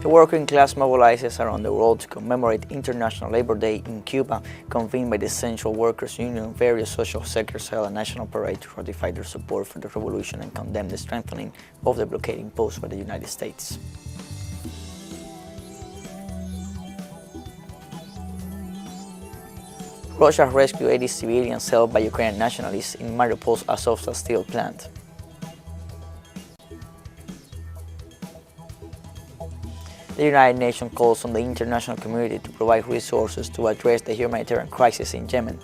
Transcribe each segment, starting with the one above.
The working class mobilizes around the world to commemorate International Labor Day in Cuba, convened by the Central Workers' Union and various social sectors held a national parade to ratify their support for the revolution and condemn the strengthening of the blockade imposed by the United States. Russia rescued 80 civilians held by Ukrainian nationalists in Mariupol's Azovstal steel plant. The United Nations calls on the international community to provide resources to address the humanitarian crisis in Yemen.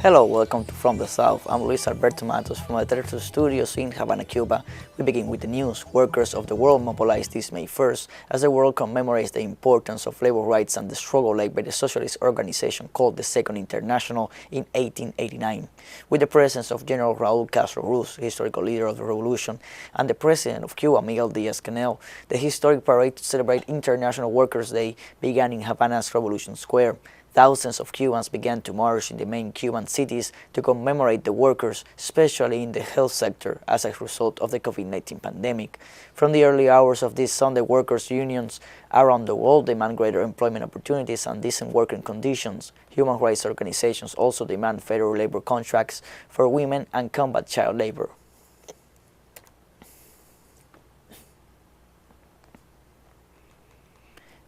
Hello, welcome to From the South. I'm Luis Alberto Matos from the teleSUR studios in Havana, Cuba. We begin with the news. Workers of the world mobilized this May 1st as the world commemorates the importance of labor rights and the struggle led by the socialist organization called the Second International in 1889. With the presence of General Raúl Castro Ruz, historical leader of the revolution, and the president of Cuba, Miguel Díaz-Canel, the historic parade to celebrate International Workers' Day began in Havana's Revolution Square. Thousands of Cubans began to march in the main Cuban cities to commemorate the workers, especially in the health sector, as a result of the COVID-19 pandemic. From the early hours of this Sunday, workers' unions around the world demand greater employment opportunities and decent working conditions. Human rights organizations also demand federal labor contracts for women and combat child labor.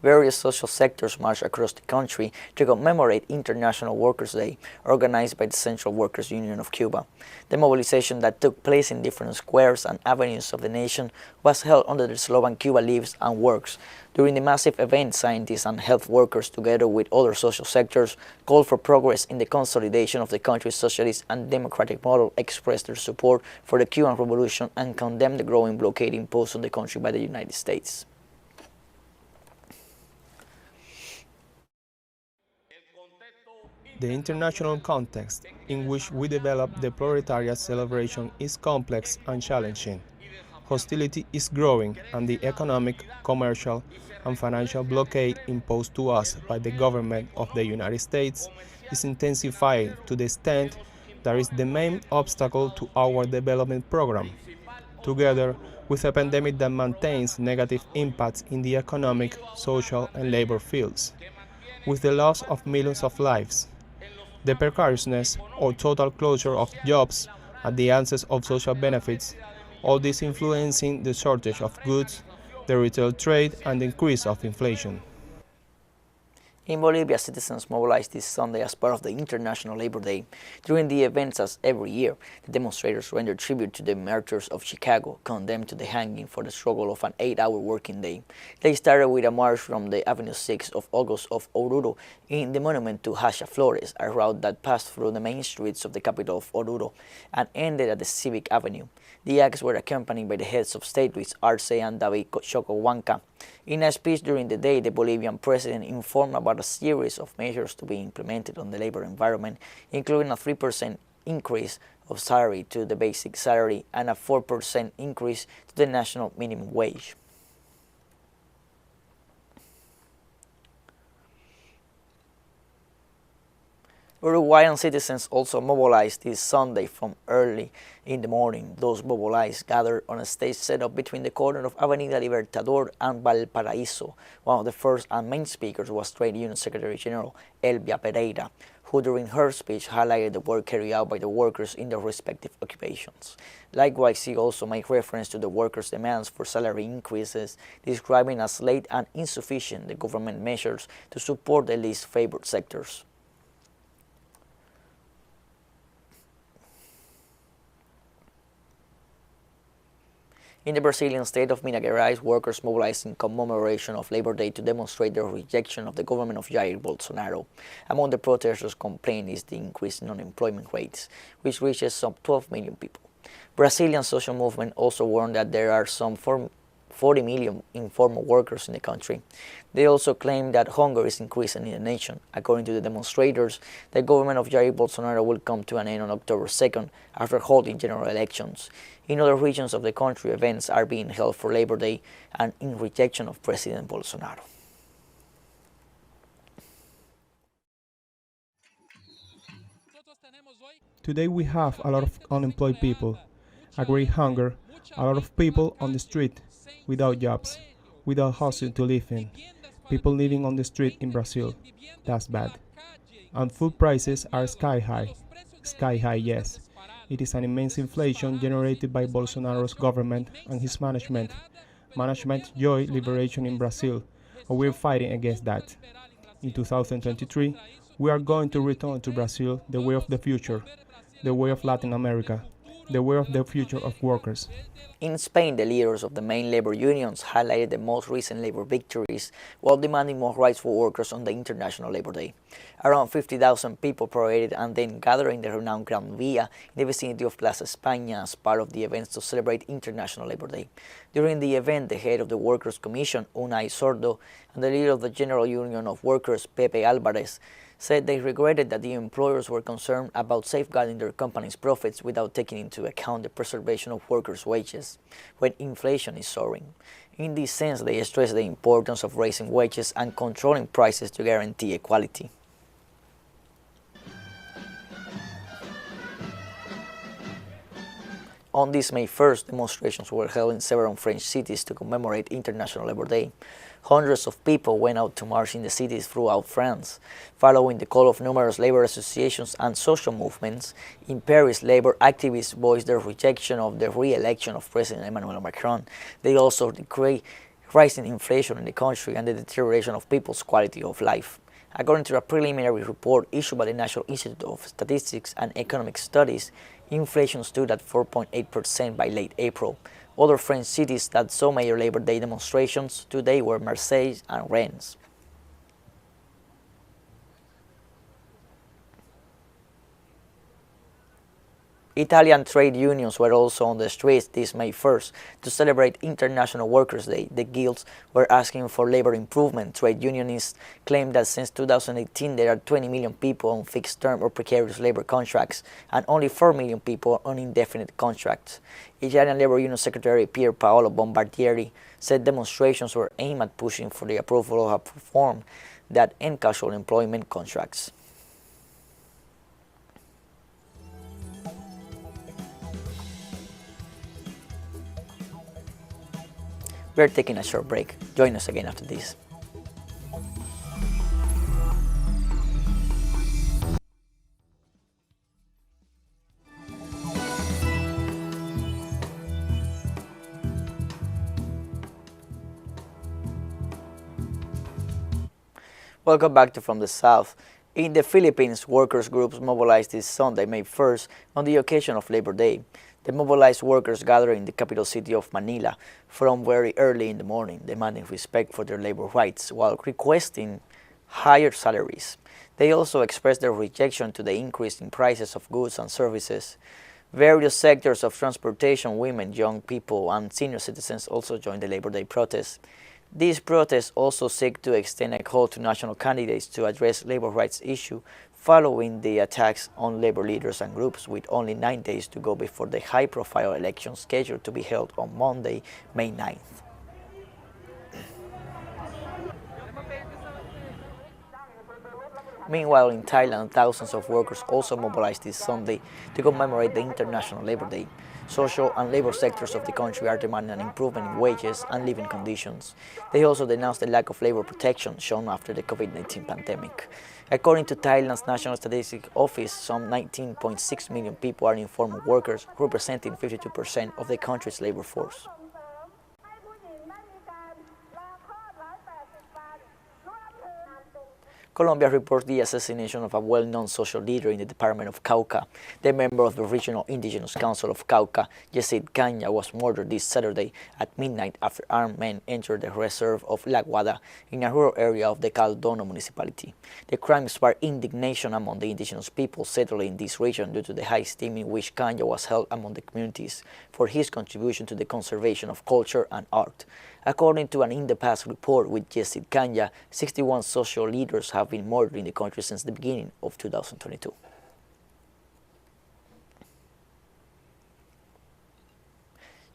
Various social sectors marched across the country to commemorate International Workers' Day, organized by the Central Workers' Union of Cuba. The mobilization that took place in different squares and avenues of the nation was held under the slogan "Cuba lives and works." During the massive event, scientists and health workers, together with other social sectors, called for progress in the consolidation of the country's socialist and democratic model, expressed their support for the Cuban Revolution, and condemned the growing blockade imposed on the country by the United States. The international context in which we develop the proletariat celebration is complex and challenging. Hostility is growing, and the economic, commercial, and financial blockade imposed to us by the government of the United States is intensifying to the extent that is the main obstacle to our development program, together with a pandemic that maintains negative impacts in the economic, social, and labor fields, with the loss of millions of lives, the precariousness or total closure of jobs at the expense of social benefits, all this influencing the shortage of goods, the retail trade, and the increase of inflation. In Bolivia, citizens mobilized this Sunday as part of the International Labor Day. During the events, as every year, the demonstrators rendered tribute to the martyrs of Chicago, condemned to the hanging for the struggle of an 8-hour working day. They started with a march from the Avenue 6 of August of Oruro in the monument to Hacha Flores, a route that passed through the main streets of the capital of Oruro, and ended at the Civic Avenue. The acts were accompanied by the heads of state Luis Arce and David Choquehuanca. In a speech during the day, the Bolivian president informed about a series of measures to be implemented on the labor environment, including a 3% increase of salary to the basic salary and a 4% increase to the national minimum wage. Uruguayan citizens also mobilized this Sunday from early in the morning. Those mobilized gathered on a stage set up between the corner of Avenida Libertador and Valparaíso. One of the first and main speakers was Trade Union Secretary General Elvia Pereira, who during her speech highlighted the work carried out by the workers in their respective occupations. Likewise, he also made reference to the workers' demands for salary increases, describing as late and insufficient the government measures to support the least favored sectors. In the Brazilian state of Minas Gerais, workers mobilized in commemoration of Labor Day to demonstrate their rejection of the government of Jair Bolsonaro. Among the protesters' complaint is the increase in unemployment rates, which reaches some 12 million people. Brazilian social movement also warned that there are some 40 million informal workers in the country. They also claim that hunger is increasing in the nation. According to the demonstrators, the government of Jair Bolsonaro will come to an end on October 2nd after holding general elections. In other regions of the country, events are being held for Labor Day and in rejection of President Bolsonaro. Today we have a lot of unemployed people, a great hunger, a lot of people on the street without jobs, without housing to live in, people living on the street in Brazil. That's bad. And food prices are sky high. Sky high, yes. It is an immense inflation generated by Bolsonaro's government and his management. Management Joy Liberation in Brazil, and we're fighting against that. In 2023, we are going to return to Brazil the way of the future, the way of Latin America, the way of the future of workers. In Spain, the leaders of the main labor unions highlighted the most recent labor victories while demanding more rights for workers on the International Labor Day. Around 50,000 people paraded and then gathered in the renowned Gran Via in the vicinity of Plaza España as part of the events to celebrate International Labor Day. During the event, the head of the Workers' Commission, Unai Sordo, and the leader of the General Union of Workers, Pepe Alvarez, said they regretted that the employers were concerned about safeguarding their company's profits without taking into account the preservation of workers' wages when inflation is soaring. In this sense, they stressed the importance of raising wages and controlling prices to guarantee equality. On this May 1st, demonstrations were held in several French cities to commemorate International Labor Day. Hundreds of people went out to march in the cities throughout France. Following the call of numerous labor associations and social movements, in Paris, labor activists voiced their rejection of the re-election of President Emmanuel Macron. They also decry rising inflation in the country and the deterioration of people's quality of life. According to a preliminary report issued by the National Institute of Statistics and Economic Studies, inflation stood at 4.8% by late April. Other French cities that saw major Labor Day demonstrations today were Marseille and Rennes. Italian trade unions were also on the streets this May 1st to celebrate International Workers' Day. The guilds were asking for labor improvement. Trade unionists claim that since 2018 there are 20 million people on fixed-term or precarious labor contracts and only 4 million people on indefinite contracts. Italian Labor Union Secretary Pier Paolo Bombardieri said demonstrations were aimed at pushing for the approval of a reform that ends casual employment contracts. We are taking a short break. Join us again after this. Welcome back to From the South. In the Philippines, workers' groups mobilized this Sunday, May 1st, on the occasion of Labor Day. The mobilized workers gathered in the capital city of Manila from very early in the morning, demanding respect for their labor rights while requesting higher salaries. They also expressed their rejection to the increase in prices of goods and services. Various sectors of transportation, women, young people, and senior citizens also joined the Labor Day protests. These protests also seek to extend a call to national candidates to address labor rights issue following the attacks on labor leaders and groups, with only 9 days to go before the high-profile election scheduled to be held on Monday, May 9th. Meanwhile, in Thailand, thousands of workers also mobilized this Sunday to commemorate the International Labor Day. Social and labor sectors of the country are demanding an improvement in wages and living conditions. They also denounced the lack of labor protection shown after the COVID-19 pandemic. According to Thailand's National Statistics Office, some 19.6 million people are informal workers, representing 52% of the country's labor force. Colombia reports the assassination of a well-known social leader in the department of Cauca. The member of the Regional Indigenous Council of Cauca, Yesid Caña, was murdered this Saturday at midnight after armed men entered the reserve of La Guada in a rural area of the Caldono municipality. The crime sparked indignation among the indigenous people settled in this region due to the high esteem in which Caña was held among the communities for his contribution to the conservation of culture and art. According to an in-the-past report with Yesid Caña, 61 social leaders have been murdered in the country since the beginning of 2022.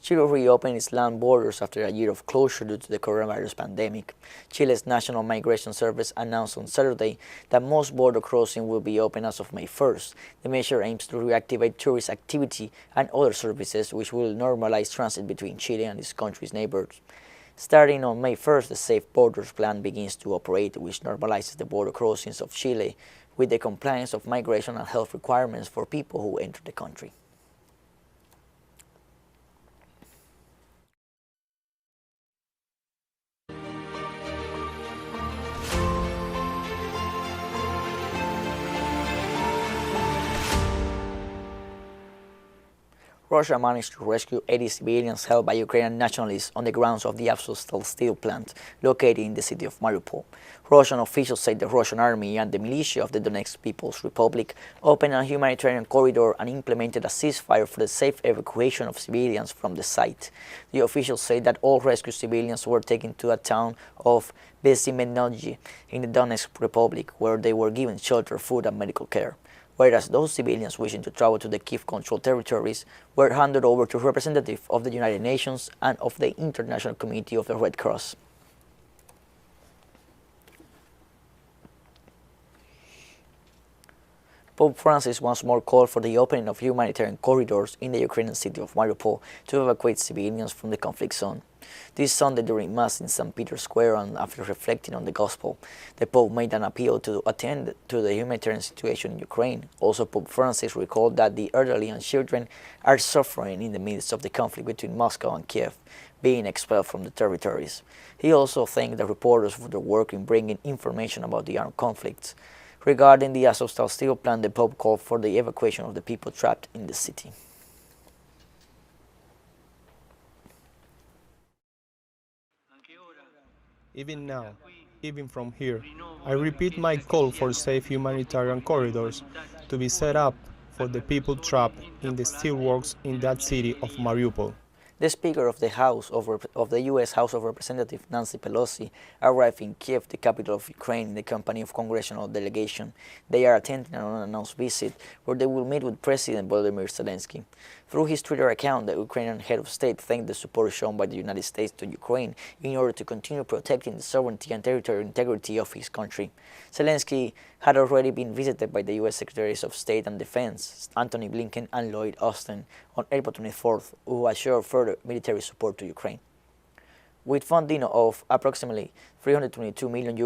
Chile reopened its land borders after a year of closure due to the coronavirus pandemic. Chile's National Migration Service announced on Saturday that most border crossings will be open as of May 1st. The measure aims to reactivate tourist activity and other services, which will normalize transit between Chile and its country's neighbors. Starting on May 1st, the Safe Borders Plan begins to operate, which normalizes the border crossings of Chile with the compliance of migration and health requirements for people who enter the country. Russia managed to rescue 80 civilians held by Ukrainian nationalists on the grounds of the Azovstal steel plant located in the city of Mariupol. Russian officials said the Russian army and the militia of the Donetsk People's Republic opened a humanitarian corridor and implemented a ceasefire for the safe evacuation of civilians from the site. The officials said that all rescued civilians were taken to a town of Bezimenogi in the Donetsk Republic, where they were given shelter, food and medical care, whereas those civilians wishing to travel to the Kiev-controlled territories were handed over to representatives of the United Nations and of the International Committee of the Red Cross. Pope Francis once more called for the opening of humanitarian corridors in the Ukrainian city of Mariupol to evacuate civilians from the conflict zone. This Sunday during Mass in St. Peter's Square and after reflecting on the Gospel, the Pope made an appeal to attend to the humanitarian situation in Ukraine. Also, Pope Francis recalled that the elderly and children are suffering in the midst of the conflict between Moscow and Kiev, being expelled from the territories. He also thanked the reporters for their work in bringing information about the armed conflicts. Regarding the Azovstal steel plant, the Pope called for the evacuation of the people trapped in the city. Even now, even from here, I repeat my call for safe humanitarian corridors to be set up for the people trapped in the steelworks in that city of Mariupol. The Speaker of the U.S. House of Representatives, Nancy Pelosi, arrived in Kiev, the capital of Ukraine, in the company of congressional delegation. They are attending an unannounced visit where they will meet with President Volodymyr Zelensky. Through his Twitter account, the Ukrainian head of state thanked the support shown by the United States to Ukraine in order to continue protecting the sovereignty and territorial integrity of his country. Zelensky had already been visited by the U.S. Secretaries of State and Defense, Antony Blinken and Lloyd Austin, on April 24th, who assured further military support to Ukraine. With funding of approximately $322 million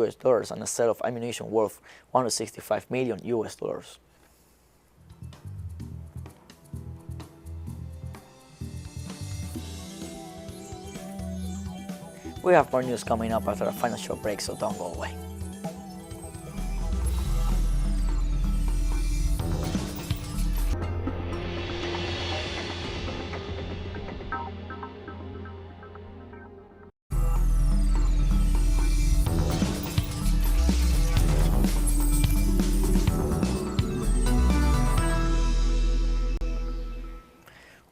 and a sale of ammunition worth $165 million. We have more news coming up after a financial break, so don't go away.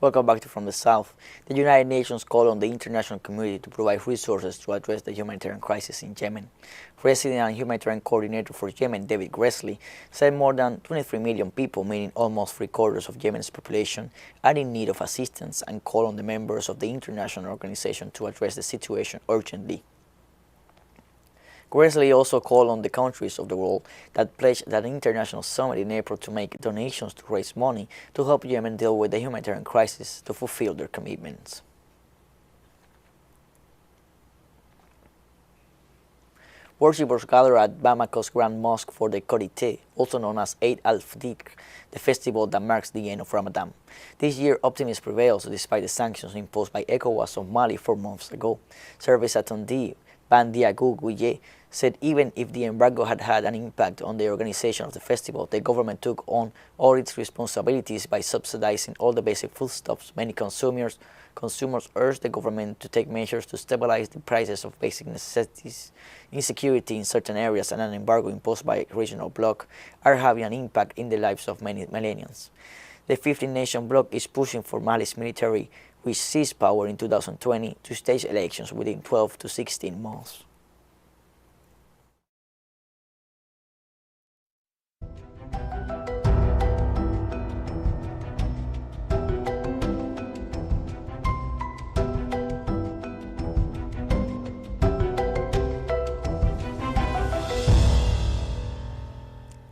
Welcome back to From the South. The United Nations called on the international community to provide resources to address the humanitarian crisis in Yemen. President and Humanitarian Coordinator for Yemen, David Gresley, said more than 23 million people, meaning almost three-quarters of Yemen's population, are in need of assistance and called on the members of the international organization to address the situation urgently. Gresley also called on the countries of the world that pledged that international summit in April to make donations to raise money to help Yemen deal with the humanitarian crisis to fulfill their commitments. Worshippers gather at Bamako's Grand Mosque for the Korité, also known as Eid al-Fitr, the festival that marks the end of Ramadan. This year, optimism prevails despite the sanctions imposed by ECOWAS on Mali 4 months ago. Service attendee Bandiagu Guye said even if the embargo had had an impact on the organization of the festival, the government took on all its responsibilities by subsidizing all the basic foodstuffs. Many consumers urged the government to take measures to stabilize the prices of basic necessities. Insecurity in certain areas and an embargo imposed by a regional bloc are having an impact in the lives of many Malians. The 15-nation bloc is pushing for Mali's military, which seized power in 2020, to stage elections within 12 to 16 months.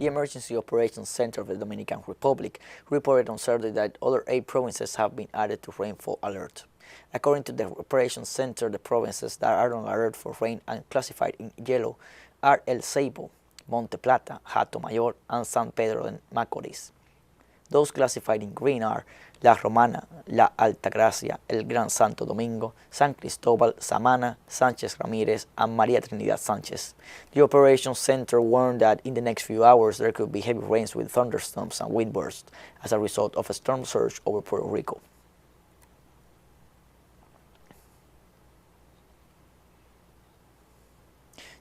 The Emergency Operations Center of the Dominican Republic reported on Saturday that other 8 provinces have been added to rainfall alert. According to the Operations Center, the provinces that are on alert for rain and classified in yellow are El Ceibo, Monte Plata, Hato Mayor, and San Pedro de Macorís. Those classified in green are La Romana, La Altagracia, El Gran Santo Domingo, San Cristobal, Samana, Sánchez Ramírez, and María Trinidad Sánchez. The Operations Center warned that in the next few hours there could be heavy rains with thunderstorms and wind bursts as a result of a storm surge over Puerto Rico.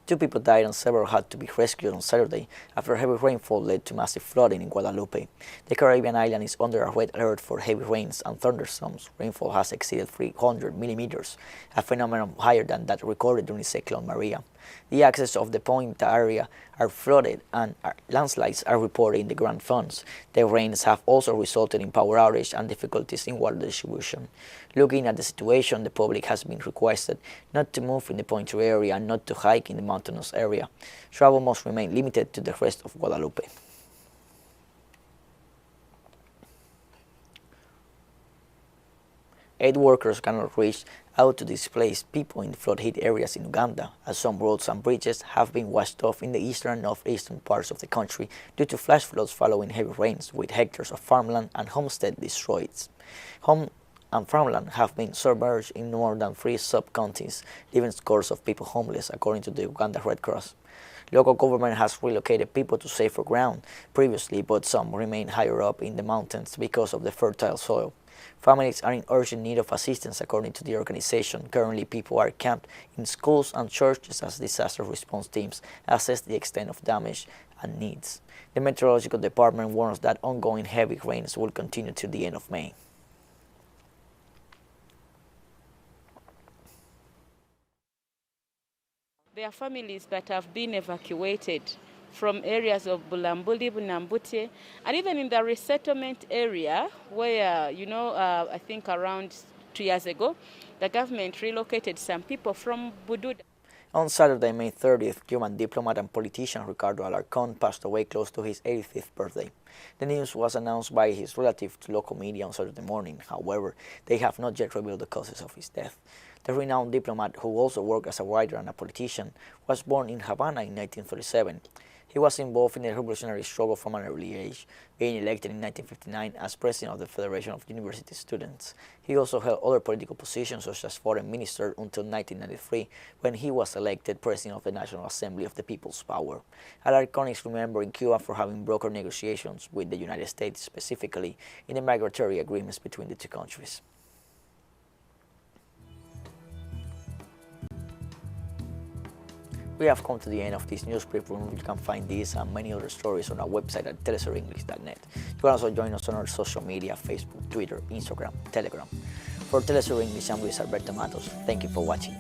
Two people died and several had to be rescued on Saturday after heavy rainfall led to massive flooding in Guadalupe. The Caribbean island is under a red alert for heavy rains and thunderstorms. Rainfall has exceeded 300 millimeters, a phenomenon higher than that recorded during Cyclone Maria. The access of the Ponta area are flooded and landslides are reported in the Grand Fonds. The rains have also resulted in power outage and difficulties in water distribution. Looking at the situation, the public has been requested not to move in the Ponta area and not to hike in the mountainous area. Travel must remain limited to the rest of Guadalupe. Aid workers cannot reach out to displaced people in flood-hit areas in Uganda, as some roads and bridges have been washed off in the eastern and northeastern parts of the country due to flash floods following heavy rains, with hectares of farmland and homestead destroyed. Home and farmland have been submerged in more than 3 sub-counties, leaving scores of people homeless, according to the Uganda Red Cross. Local government has relocated people to safer ground previously, but some remain higher up in the mountains because of the fertile soil. Families are in urgent need of assistance, according to the organization. Currently, people are camped in schools and churches as disaster response teams assess the extent of damage and needs. The Meteorological Department warns that ongoing heavy rains will continue to the end of May. There are families that have been evacuated from areas of Bulambuli, Bunambute, and even in the resettlement area where, I think around 2 years ago, the government relocated some people from Bududa. On Saturday, May 30th, Cuban diplomat and politician Ricardo Alarcón passed away close to his 85th birthday. The news was announced by his relative to local media on Saturday morning. However, they have not yet revealed the causes of his death. The renowned diplomat, who also worked as a writer and a politician, was born in Havana in 1937. He was involved in the revolutionary struggle from an early age, being elected in 1959 as president of the Federation of University Students. He also held other political positions such as foreign minister until 1993, when he was elected president of the National Assembly of the People's Power. Alarcón is remembered in Cuba for having brokered negotiations with the United States, specifically in the migratory agreements between the two countries. We have come to the end of this news brief. You can find these and many other stories on our website at telesurenglish.net. You can also join us on our social media: Facebook, Twitter, Instagram, Telegram. For TeleSUR English, I'm Luis Alberto Matos. Thank you for watching.